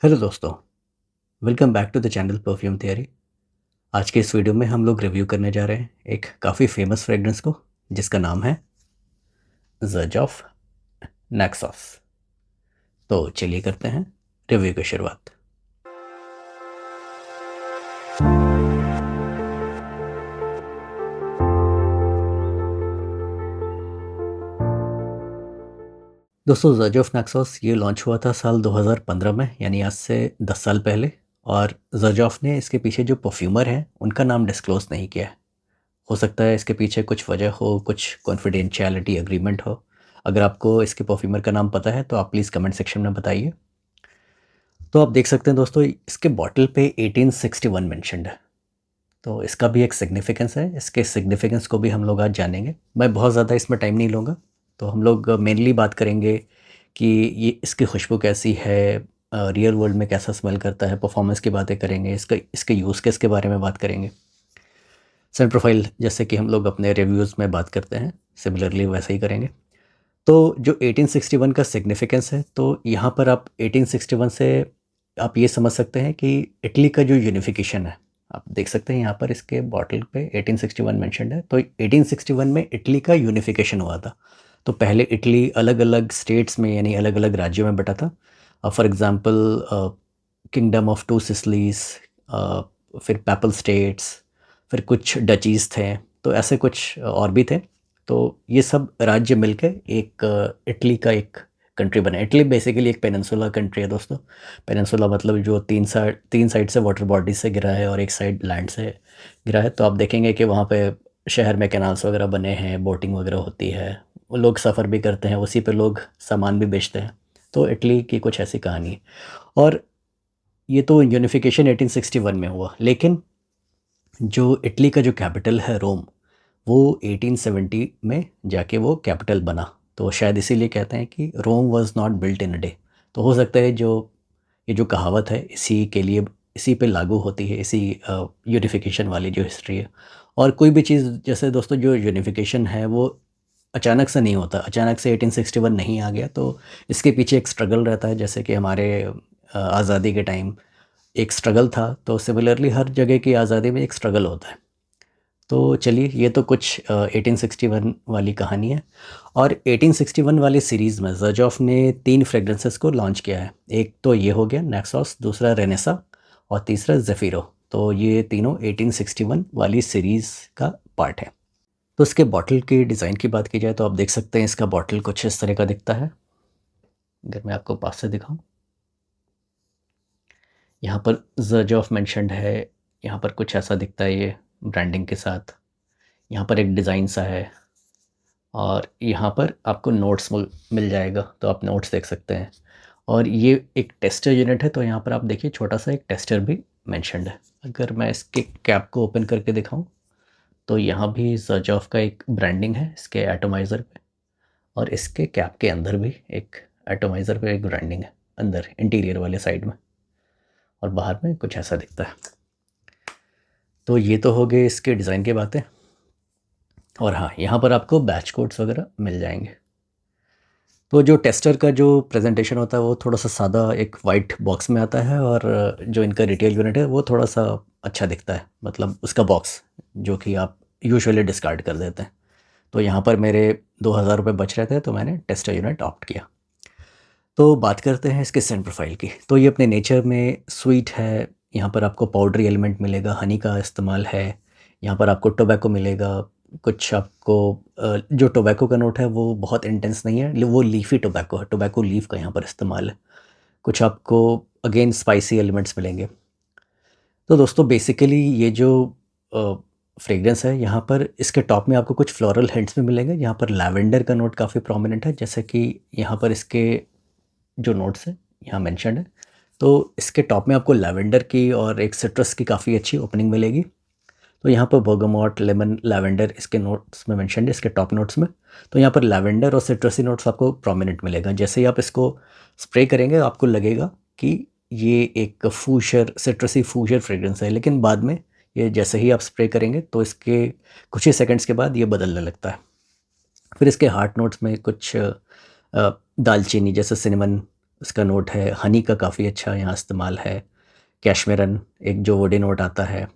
Hello दोस्तों, welcome back to the channel perfume theory. आज के इस वीडियो में हम लोग रिव्यू करने जा रहे हैं एक काफ़ी फेमस फ्रेग्रेंस को, जिसका नाम है ज़र्ज ऑफ नैक्सॉस। तो चलिए करते हैं रिव्यू की शुरुआत। दोस्तों, ज़र्ज ऑफ नैक्सॉस ये लॉन्च हुआ था साल 2015 में, यानी आज से 10 साल पहले। और ज़र्ज ऑफ ने इसके पीछे जो परफ्यूमर हैं उनका नाम डिस्क्लोज़ नहीं किया है। हो सकता है इसके पीछे कुछ वजह हो, कुछ कॉन्फिडेंशियलिटी एग्रीमेंट हो। अगर आपको इसके परफ्यूमर का नाम पता है तो आप प्लीज़ कमेंट सेक्शन में बताइए। तो आप देख सकते हैं दोस्तों, इसके बॉटल पे 1861 मेंशन्ड है। तो इसका भी एक सिग्निफिकेंस है। इसके सिग्निफिकेंस को भी हम लोग आज जानेंगे। मैं बहुत ज़्यादा इसमें टाइम नहीं लूँगा। तो हम लोग मेनली बात करेंगे कि ये इसकी खुशबू कैसी है, रियल वर्ल्ड में कैसा स्मेल करता है, परफॉर्मेंस की बातें करेंगे, इसका इसके यूज़ केस के बारे में बात करेंगे। सेंट प्रोफाइल जैसे कि हम लोग अपने रिव्यूज़ में बात करते हैं, सिमिलरली वैसे ही करेंगे। तो जो 1861 का सिग्निफिकेंस है, तो यहाँ पर आप 1861 से आप ये समझ सकते हैं कि इटली का जो यूनिफिकेशन है। आप देख सकते हैं यहाँ पर इसके बॉटल पे 1861 मेंशन्ड है। तो 1861 में इटली का यूनिफिकेशन हुआ था। तो पहले इटली अलग-अलग स्टेट्स में, यानी अलग-अलग राज्यों में बँटा था। For example kingdom of two Sicilies, फिर पैपल स्टेट्स, फिर कुछ डचीज़ थे, तो ऐसे कुछ और भी थे। तो ये सब राज्य मिलके एक इटली का एक कंट्री बना। इटली बेसिकली एक पेनिनसुला कंट्री है दोस्तों। पेनिनसुला मतलब जो तीन साइड से वाटर बॉडीज से घिरा है और एक साइड लैंड से घिरा है। तो आप देखेंगे कि वहाँ पे शहर में कैनाल्स वगैरह बने हैं, बोटिंग वगैरह होती है, वो लोग सफ़र भी करते हैं, उसी पे लोग सामान भी बेचते हैं। तो इटली की कुछ ऐसी कहानी है। और ये तो यूनिफिकेशन 1861 में हुआ, लेकिन जो इटली का जो कैपिटल है रोम, वो 1870 में जाके वो कैपिटल बना। तो शायद इसीलिए कहते हैं कि Rome was not built in a day. तो हो सकता है जो ये जो कहावत है इसी के लिए, इसी पे लागू होती है, इसी यूनिफिकेशन वाली जो हिस्ट्री है। और कोई भी चीज़, जैसे दोस्तों जो यूनिफिकेशन है वो अचानक से नहीं होता, अचानक से 1861 नहीं आ गया। तो इसके पीछे एक स्ट्रगल रहता है, जैसे कि हमारे आज़ादी के टाइम एक स्ट्रगल था। तो सिमिलरली हर जगह की आज़ादी में एक स्ट्रगल होता है। तो चलिए, ये तो कुछ 1861 वाली कहानी है। और 1861 वाली सीरीज़ में ज़र्जॉफ ने 3 फ्रेग्रेंसेस को लॉन्च किया है। एक तो ये हो गया नैक्सॉस, दूसरा रेनेसा और तीसरा ज़ेफ़िरो। तो ये तीनों 1861 वाली सीरीज़ का पार्ट है। तो इसके बॉटल की डिज़ाइन की बात की जाए तो आप देख सकते हैं इसका बॉटल कुछ इस तरह का दिखता है। अगर मैं आपको पास से दिखाऊँ, यहाँ पर ज़र्जॉफ मेंशन्ड है। यहाँ पर कुछ ऐसा दिखता है ये ब्रांडिंग के साथ। यहाँ पर एक डिज़ाइन सा है और यहाँ पर आपको नोट्स मिल जाएगा, तो आप नोट्स देख सकते हैं। और ये एक टेस्टर यूनिट है, तो यहाँ पर आप देखिए छोटा सा एक टेस्टर भी मेंशन्ड है। अगर मैं इसके कैप को ओपन करके दिखाऊं, तो यहाँ भी ज़र्जॉफ का एक ब्रांडिंग है इसके एटोमाइज़र पे। और इसके कैप के अंदर भी एक एटोमाइज़र पे एक ब्रांडिंग है, अंदर इंटीरियर वाले साइड में। और बाहर में कुछ ऐसा दिखता है। तो ये तो हो गए इसके डिज़ाइन की बातें। और हाँ, यहाँ पर आपको बैच कोड्स वगैरह मिल जाएंगे। तो जो टेस्टर का जो प्रेजेंटेशन होता है वो थोड़ा सा सादा एक वाइट बॉक्स में आता है। और जो इनका रिटेल यूनिट है वो थोड़ा सा अच्छा दिखता है, मतलब उसका बॉक्स जो कि आप यूजुअली डिस्कार्ड कर देते हैं। तो यहाँ पर मेरे 2000 रुपये बच रहे थे, तो मैंने टेस्टर यूनिट ऑप्ट किया। तो बात करते हैं इसके सेंट प्रोफाइल की। तो ये अपने नेचर में स्वीट है। यहाँ पर आपको पाउडरी एलिमेंट मिलेगा, हनी का इस्तेमाल है। यहाँ पर आपको टोबैको मिलेगा। कुछ आपको जो टोबैको का नोट है वो बहुत इंटेंस नहीं है, वो लीफ़ी टोबैको है, टोबैको लीफ का यहाँ पर इस्तेमाल है। कुछ आपको अगेन स्पाइसी एलिमेंट्स मिलेंगे। तो दोस्तों बेसिकली ये जो फ्रेग्रेंस है, यहाँ पर इसके टॉप में आपको कुछ फ्लोरल हिंट्स भी मिलेंगे। यहाँ पर लैवेंडर का नोट काफ़ी प्रोमिनेंट है, जैसे कि यहाँ पर इसके जो नोट्स हैं यहाँ मेंशन्ड है। तो इसके टॉप में आपको लैवेंडर की और एक सिट्रस की काफ़ी अच्छी ओपनिंग मिलेगी। तो यहाँ पर बर्गामोट, लेमन, लैवेंडर इसके नोट्स में मेंशन्ड है, इसके टॉप नोट्स में। तो यहाँ पर लैवेंडर और सिट्रसी नोट्स आपको प्रोमिनेंट मिलेगा। जैसे ही आप इसको स्प्रे करेंगे आपको लगेगा कि ये एक फूशर, सिट्रसी फूशर फ्रेग्रेंस है, लेकिन बाद में ये जैसे ही आप स्प्रे करेंगे तो इसके कुछ ही सेकंड्स के बाद ये बदलने लगता है। फिर इसके हार्ट नोट्स में कुछ दालचीनी जैसे सिनेमन, उसका नोट है हनी का, काफ़ी अच्छा यहाँ इस्तेमाल है। कैशमेरन एक जो वुडी नोट आता है,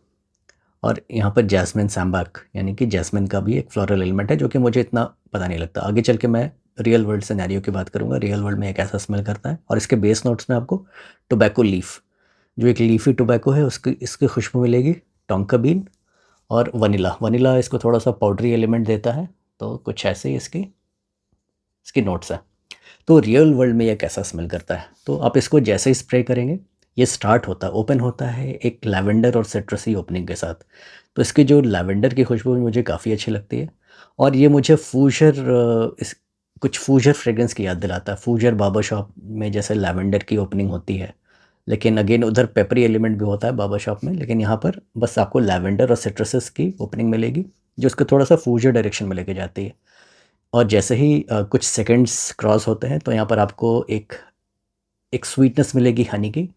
और यहाँ पर जैस्मिन सैम्बाक यानी कि जैस्मिन का भी एक फ्लोरल एलिमेंट है जो कि मुझे इतना पता नहीं लगता। आगे चल के मैं रियल वर्ल्ड सिनेरियो की बात करूँगा, रियल वर्ल्ड में एक ऐसा स्मेल करता है। और इसके बेस नोट्स में आपको टोबैको लीफ, जो एक लीफी टोबैको है, उसकी इसकी खुशबू मिलेगी। टोंका बीन और वनीला, वनीला इसको थोड़ा सा पाउडरी एलिमेंट देता है। तो कुछ ऐसे ही इसकी इसकी नोट्स हैं। तो रियल वर्ल्ड में ये कैसा स्मेल करता है, तो आप इसको जैसे ही स्प्रे करेंगे, ये स्टार्ट होता है, ओपन होता है एक लैवेंडर और सिट्रसी ओपनिंग के साथ। तो इसकी जो लैवेंडर की खुशबू मुझे काफ़ी अच्छी लगती है, और ये मुझे फूजर इस कुछ फूजर फ्रेग्रेंस की याद दिलाता है। फूजर बाबा शॉप में जैसे लैवेंडर की ओपनिंग होती है, लेकिन अगेन उधर पेपरी एलिमेंट भी होता है बाबा शॉप में, लेकिन यहाँ पर बस आपको लैवेंडर और सिट्रसेस की ओपनिंग मिलेगी, जो इसको थोड़ा सा फूजर डायरेक्शन में लेके जाती है। और जैसे ही कुछ सेकंड्स क्रॉस होते हैं, तो यहाँ पर आपको एक एक स्वीटनेस मिलेगी हनी की,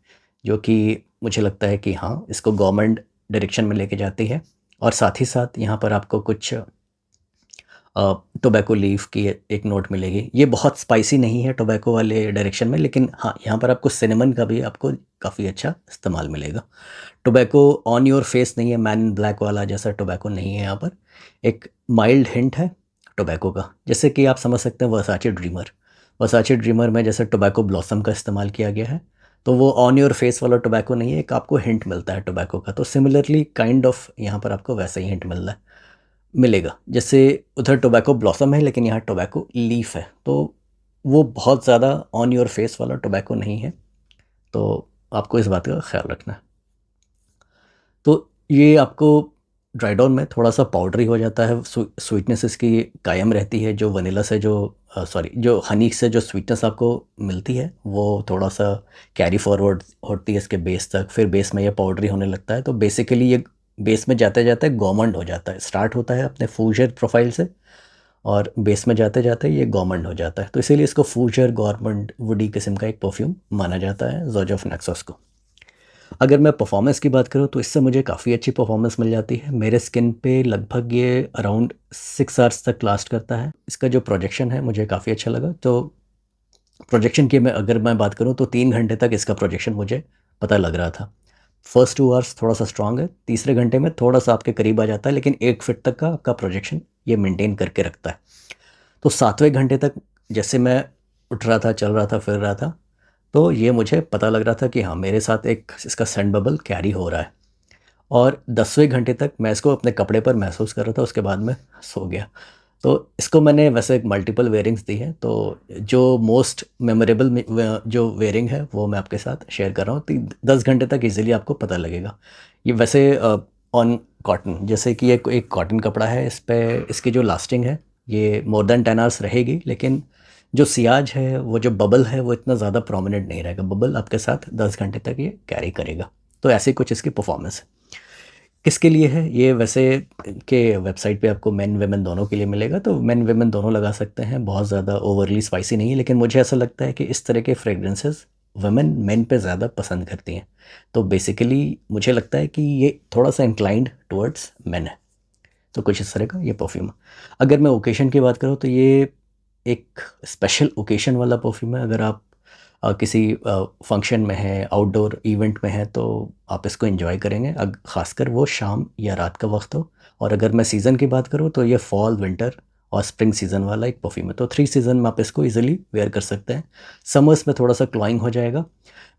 जो कि मुझे लगता है कि हाँ, इसको गवर्नमेंट डायरेक्शन में लेके जाती है। और साथ ही साथ यहाँ पर आपको कुछ टोबैको लीफ की एक नोट मिलेगी। ये बहुत स्पाइसी नहीं है टोबैको वाले डायरेक्शन में, लेकिन हाँ, यहाँ पर आपको सिनेमन का भी आपको काफ़ी अच्छा इस्तेमाल मिलेगा। टोबैको ऑन योर फेस नहीं है, मैन इन ब्लैक वाला जैसा टोबैको नहीं है यहाँ पर। एक माइल्ड हिंट है टोबैको का, जैसे कि आप समझ सकते हैं वर्साचे ड्रीमर। वर्साचे ड्रीमर में जैसे टोबैको ब्लॉसम का इस्तेमाल किया गया है, तो वो ऑन योर फेस वाला टोबैको नहीं है, एक आपको हिंट मिलता है टोबैको का। तो सिमिलरली काइंड ऑफ यहाँ पर आपको वैसा ही हिंट मिलेगा। जैसे उधर टोबैको ब्लॉसम है, लेकिन यहाँ टोबैको लीफ है, तो वो बहुत ज़्यादा ऑन योर फेस वाला टोबैको नहीं है। तो आपको इस बात का ख्याल रखना है। तो ये आपको ड्राई डाउन में थोड़ा सा पाउडरी हो जाता है, स्वीटनेस इसकी कायम रहती है। जो वनीला से जो सॉरी जो हनी से जो स्वीटनेस आपको मिलती है, वो थोड़ा सा कैरी फॉरवर्ड होती है इसके बेस तक, फिर बेस में ये पाउडरी होने लगता है। तो बेसिकली ये बेस में जाते जाते गॉर्मंड हो जाता है। स्टार्ट होता है अपने फूजर प्रोफाइल से, और बेस में जाते जाते ये गॉर्मंड हो जाता है। तो इसीलिए इसको फूजर गॉर्मंड वुडी किस्म का एक परफ्यूम माना जाता है ज़ोज ऑफ नैक्सोस को। अगर मैं परफॉर्मेंस की बात करूँ, तो इससे मुझे काफ़ी अच्छी परफॉर्मेंस मिल जाती है। मेरे स्किन पे लगभग ये अराउंड 6 आवर्स तक लास्ट करता है। इसका जो प्रोजेक्शन है मुझे काफ़ी अच्छा लगा। तो प्रोजेक्शन की अगर मैं बात करूँ, तो 3 घंटे तक इसका प्रोजेक्शन मुझे पता लग रहा था। फर्स्ट 2 आवर्स थोड़ा सा स्ट्रांग है, तीसरे घंटे में थोड़ा सा आपके करीब आ जाता है, लेकिन 1 फीट तक का आपका प्रोजेक्शन ये मेंटेन करके रखता है। तो 7वें घंटे तक जैसे मैं उठ रहा था, चल रहा था, फिर रहा था, तो ये मुझे पता लग रहा था कि हाँ, मेरे साथ एक इसका सेंट बबल कैरी हो रहा है। और 10वें घंटे तक मैं इसको अपने कपड़े पर महसूस कर रहा था, उसके बाद मैं सो गया। तो इसको मैंने वैसे मल्टीपल वेयरिंग्स दी हैं, तो जो मोस्ट मेमोरेबल जो वेयरिंग है वो मैं आपके साथ शेयर कर रहा हूँ। 10 घंटे तक इजीली आपको पता लगेगा। ये वैसे ऑन कॉटन, जैसे कि ये एक कॉटन कपड़ा है, इस पे इसकी जो लास्टिंग है ये मोर देन 10 आवर्स रहेगी, लेकिन जो सियाज है, वो जो बबल है, वो इतना ज़्यादा प्रोमिनेंट नहीं रहेगा। बबल आपके साथ 10 घंटे तक ये कैरी करेगा। तो ऐसे कुछ इसकी परफॉर्मेंस है। किसके लिए है ये, वैसे के वेबसाइट पे आपको मेन वेमेन दोनों के लिए मिलेगा, तो मेन वेमेन दोनों लगा सकते हैं। बहुत ज़्यादा ओवरली स्पाइसी नहीं है, लेकिन मुझे ऐसा लगता है कि इस तरह के फ्रेग्रेंसेस वुमेन मेन पे ज़्यादा पसंद करती हैं। तो बेसिकली मुझे लगता है कि ये थोड़ा सा इंक्लाइंड टुवर्ड्स मेन है। तो कुछ इस तरह का ये परफ्यूम है। अगर मैं ओकेशन की बात करूँ, तो ये एक स्पेशल ओकेशन वाला परफ्यूम है। अगर आप किसी फंक्शन में है, आउटडोर इवेंट में है, तो आप इसको एंजॉय करेंगे, ख़ासकर वो शाम या रात का वक्त हो। और अगर मैं सीज़न की बात करूँ, तो ये फॉल, विंटर और स्प्रिंग सीज़न वाला एक परफ्यूम है। तो 3 सीज़न में आप इसको इजीली वेयर कर सकते हैं। समर्स में थोड़ा सा क्लॉइंग हो जाएगा।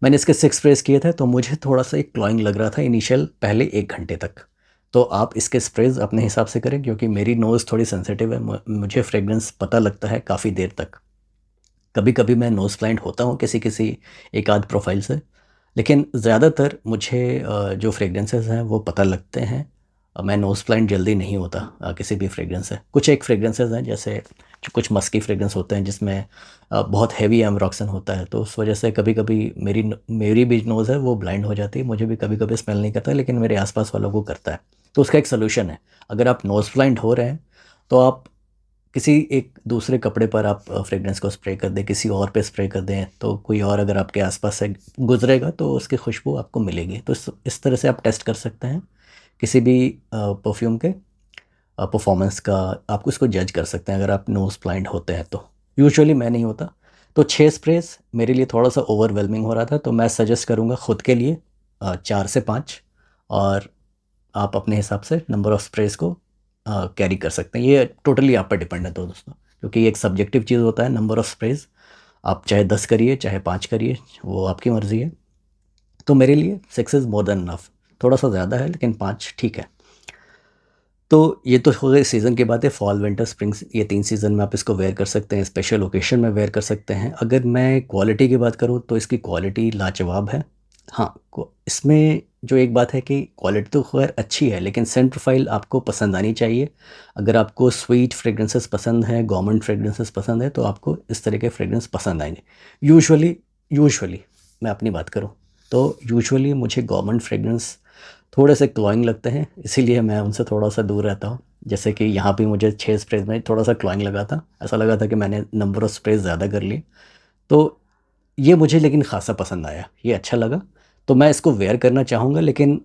मैंने इसके 6 स्प्रेज किए थे, तो मुझे थोड़ा सा एक क्लॉइंग लग रहा था इनिशियल पहले 1 घंटे तक। तो आप इसके स्प्रेज अपने हिसाब से करें, क्योंकि मेरी नोज़ थोड़ी सेंसिटिव है, मुझे फ्रेग्रेंस पता लगता है काफ़ी देर तक। कभी कभी मैं नोज़ ब्लाइंड होता हूँ किसी किसी एक आध प्रोफाइल से, लेकिन ज़्यादातर मुझे जो फ्रेग्रेंसेस हैं वो पता लगते हैं। मैं नोज़ ब्लाइंड जल्दी नहीं होता किसी भी फ्रेग्रेंस से। कुछ एक फ्रेग्रेंसेस हैं, जैसे जो कुछ मस्की फ्रेग्रेंस होते हैं जिसमें बहुत हैवी एम्ब्रॉक्सन होता है, तो उस वजह से कभी कभी मेरी भी नोज़ है वो ब्लाइंड हो जाती है। मुझे भी कभी कभी स्मेल नहीं करता, लेकिन मेरे आसपास वालों को करता है। तो उसका एक सोल्यूशन है। अगर आप नोज़ ब्लाइंड हो रहे हैं, तो आप किसी एक दूसरे कपड़े पर आप फ्रेग्रेंस को स्प्रे कर दें, किसी और पे स्प्रे कर दें, तो कोई और अगर आपके आसपास से गुजरेगा तो उसकी खुशबू आपको मिलेगी। तो इस तरह से आप टेस्ट कर सकते हैं किसी भी परफ्यूम के परफॉर्मेंस का। आप उसको जज कर सकते हैं अगर आप नोज ब्लाइंड होते हैं तो। यूजुअली मैं नहीं होता, तो 6 स्प्रेज मेरे लिए थोड़ा सा ओवरवेलमिंग हो रहा था, तो मैं सजेस्ट करूँगा ख़ुद के लिए 4 से 5, और आप अपने हिसाब से नंबर ऑफ़ स्प्रेज को कैरी कर सकते हैं। ये टोटली आप पर डिपेंड है तो दोस्तों, क्योंकि ये एक सब्जेक्टिव चीज़ होता है नंबर ऑफ़ स्प्रेज। आप चाहे 10 करिए, चाहे 5 करिए, वो आपकी मर्ज़ी है। तो मेरे लिए 6 इज़ मोर देन इनफ। थोड़ा सा ज़्यादा है लेकिन 5 ठीक है। तो ये तो हो गई सीज़न की बातें, फॉल, विंटर, स्प्रिंग्स, ये 3 सीज़न में आप इसको वेयर कर सकते हैं, स्पेशल ओकेशन में वेयर कर सकते हैं। अगर मैं क्वालिटी की बात करूँ तो इसकी क्वालिटी लाजवाब है। हाँ, इसमें जो एक बात है कि क्वालिटी तो खैर अच्छी है, लेकिन सेंट प्रोफाइल आपको पसंद आनी चाहिए। अगर आपको स्वीट फ्रेग्रेंसेस पसंद हैं, गवर्नमेंट फ्रेग्रेंसेस पसंद है, तो आपको इस तरह के फ्रेग्रेंस पसंद आएंगे। यूजुअली यूजुअली मैं अपनी बात करूँ तो यूजुअली मुझे गवर्नमेंट फ्रेग्रेंस थोड़े से क्लॉइंग लगते हैं, इसीलिए मैं उनसे थोड़ा सा दूर रहता हूँ। जैसे कि यहाँ भी मुझे 6 स्प्रेज में थोड़ा सा क्लॉइंग लगा था, ऐसा लगा था कि मैंने नंबर ऑफ़ स्प्रेज ज़्यादा कर लिए। तो ये मुझे लेकिन ख़ासा पसंद आया, ये अच्छा लगा, तो मैं इसको वेयर करना चाहूँगा, लेकिन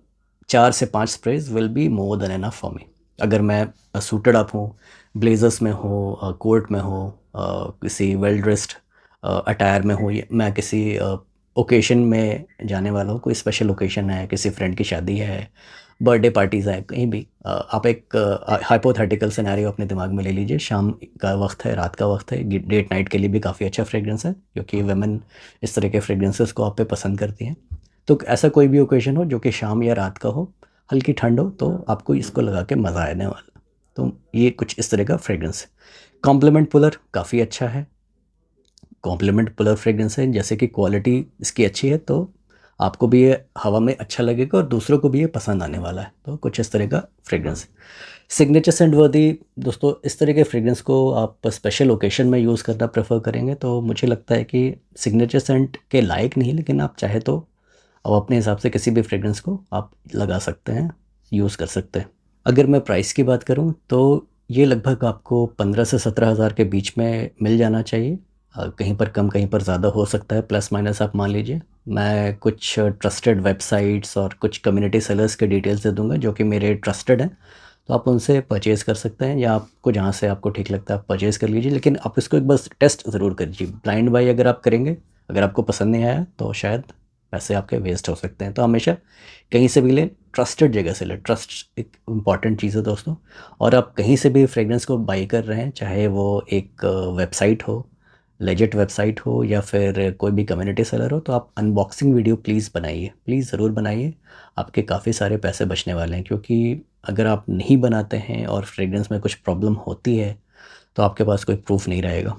4 से 5 sprays will be more than enough for me. अगर मैं सूटेड अप हूँ, ब्लेजर्स में हूँ, कोट में हूँ, किसी वेल ड्रेस्ड अटायर में हूँ, मैं किसी ओकेशन में जाने वाला हूँ, कोई स्पेशल ओकेशन है, किसी फ्रेंड की शादी है, बर्थडे पार्टीज़ हैं, कहीं भी आप एक हाइपोथेटिकल सिनेरियो अपने दिमाग में ले लीजिए। शाम का वक्त है, रात का वक्त है, डेट नाइट के लिए भी काफ़ी अच्छा फ्रेग्रेंस है, क्योंकि वुमेन इस तरह के फ्रेग्रेंसेस को आप पे पसंद करती हैं। तो ऐसा कोई भी ओकेशन हो जो कि शाम या रात का हो, हल्की ठंड हो, तो आपको इसको लगा के मज़ा आने वाला। तो ये कुछ इस तरह का फ्रेग्रेंस है। कॉम्प्लीमेंट पुलर काफ़ी अच्छा है, कॉम्प्लीमेंट पुलर फ्रेग्रेंस है, जैसे कि क्वालिटी इसकी अच्छी है, तो आपको भी ये हवा में अच्छा लगेगा और दूसरों को भी ये पसंद आने वाला है। तो कुछ इस तरह का फ्रेग्रेंस है। सिग्नेचर सेंट वर्दी दोस्तों, इस तरह के फ्रेग्रेंस को आप स्पेशल ओकेशन में यूज़ करना प्रेफर करेंगे, तो मुझे लगता है कि सिग्नेचर सेंट के लायक नहीं, लेकिन आप चाहे तो अब अपने हिसाब से किसी भी फ्रेग्रेंस को आप लगा सकते हैं, यूज़ कर सकते हैं। अगर मैं प्राइस की बात करूं तो ये लगभग आपको 15 से 17 हज़ार के बीच में मिल जाना चाहिए। कहीं पर कम, कहीं पर ज़्यादा हो सकता है, प्लस माइनस आप मान लीजिए। मैं कुछ ट्रस्टेड वेबसाइट्स और कुछ कम्युनिटी सेलर्स के डिटेल्स दे दूंगा जो कि मेरे ट्रस्टेड हैं, तो आप उनसे परचेज़ कर सकते हैं, या आपको जहाँ से आपको ठीक लगता है आप परचेज़ कर लीजिए। लेकिन आप इसको एक बस टेस्ट ज़रूर करिए। ब्लाइंड बाई अगर आप करेंगे, अगर आपको पसंद नहीं आया तो शायद पैसे आपके वेस्ट हो सकते हैं। तो हमेशा कहीं से भी लें, ट्रस्टेड जगह से लें। ट्रस्ट एक इम्पॉर्टेंट चीज़ है दोस्तों। और आप कहीं से भी फ्रेग्रेंस को बाई कर रहे हैं, चाहे वो एक वेबसाइट हो, लेजिट वेबसाइट हो, या फिर कोई भी कम्युनिटी सेलर हो, तो आप अनबॉक्सिंग वीडियो प्लीज़ बनाइए, प्लीज़ ज़रूर बनाइए। आपके काफ़ी सारे पैसे बचने वाले हैं, क्योंकि अगर आप नहीं बनाते हैं और फ्रेग्रेंस में कुछ प्रॉब्लम होती है, तो आपके पास कोई प्रूफ नहीं रहेगा,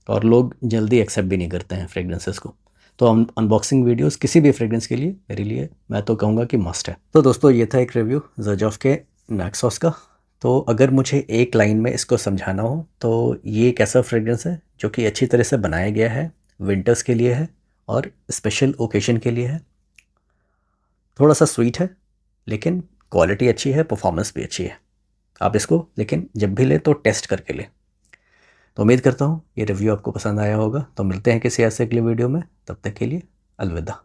और लोग जल्दी एक्सेप्ट भी नहीं करते हैं फ्रेग्रेंसेस को। तो हम अनबॉक्सिंग वीडियोस किसी भी फ्रेग्रेंस के लिए, मेरे लिए, मैं तो कहूँगा कि मस्ट है। तो दोस्तों, ये था एक रिव्यू ज़र्जॉफ के मैक्सॉस का। तो अगर मुझे एक लाइन में इसको समझाना हो तो ये एक ऐसा फ्रेग्रेंस है जो कि अच्छी तरह से बनाया गया है, विंटर्स के लिए है और स्पेशल ओकेशन के लिए है। थोड़ा सा स्वीट है, लेकिन क्वालिटी अच्छी है, परफॉर्मेंस भी अच्छी है। आप इसको लेकिन जब भी लें तो टेस्ट करके लें। तो उम्मीद करता हूँ ये रिव्यू आपको पसंद आया होगा। तो मिलते हैं किसी ऐसे अगले वीडियो में, तब तक के लिए अलविदा।